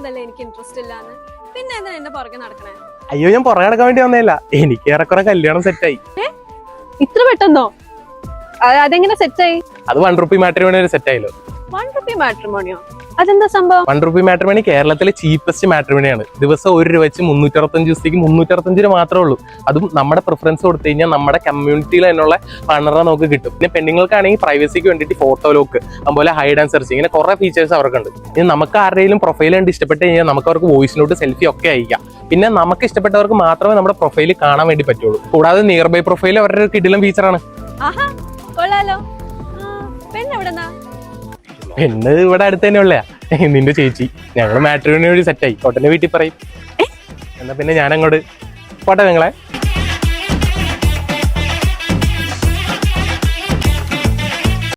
പറഞ്ഞതല്ലേ എനിക്ക് ഇൻട്രസ്റ്റ് ഇല്ലാന്ന്. പിന്നെ എന്താ എന്റെ പുറകെ നടക്കണേ? അയ്യോ, ഞാൻ പുറകെ നടക്കാൻ വേണ്ടി വന്നതല്ല, എനിക്ക് ഏറെക്കുറെ കല്യാണം സെറ്റായി. ഇത്ര പെട്ടെന്നോ? അതെങ്ങനെ സെറ്റായി? അത് ₹1 മാട്രിമോണി സെറ്റായല്ലോ. ₹1 മാട്രിമോണിയോ? അതെന്താ സംഭവം? ₹1 മാട്രിമോണി കേരളത്തിലെ ചീപ്പസ്റ്റ് മാട്രിമോണിയാണ്. ദിവസം ₹1 വെച്ച് 365 ദിവസത്തേക്ക് 365 രൂപ മാത്രമേ ഉള്ളൂ. അതും നമ്മുടെ പ്രിഫറൻസ് കൊടുത്തു കഴിഞ്ഞാൽ നമ്മുടെ കമ്മ്യൂണിറ്റിയിൽ അതിനുള്ള പണറ നമുക്ക് കിട്ടും. പിന്നെ പെണ്ണുങ്ങൾക്കാണെങ്കിൽ പ്രൈവസിക്ക് വേണ്ടിയിട്ട് ഫോട്ടോ ലോക്ക്, അതുപോലെ ഹൈഡ് ആൻഡ് സെർച്ച്, ഇങ്ങനെ കുറെ ഫീച്ചേഴ്സ് അവർക്കുണ്ട്. ഇനി നമുക്ക് ആരുടെയും പ്രൊഫൈൽ കണ്ട് ഇഷ്ടപ്പെട്ട് കഴിഞ്ഞാൽ നമുക്ക് അവർക്ക് വോയിസ് നോട്ട്, സെൽഫി ഒക്കെ അയക്കാം. പിന്നെ നമുക്ക് ഇഷ്ടപ്പെട്ടവർക്ക് മാത്രമേ നമ്മുടെ പ്രൊഫൈൽ കാണാൻ വേണ്ടി പറ്റുള്ളൂ. കൂടാതെ നിയർ ബൈ പ്രൊഫൈൽ അവരുടെ കിടിലം ഫീച്ചറാണ്. പെണ്ണ് ഇവിടെ അടുത്ത് തന്നെ ഉള്ളയാ, നിന്റെ ചേച്ചി. ഞങ്ങള് മാട്രിമോണി വഴി സെറ്റായി. കോട്ടന്റെ വീട്ടിൽ പറയും. എന്നാ പിന്നെ ഞാൻ അങ്ങോട്ട് പോട്ടെ നിങ്ങളെ.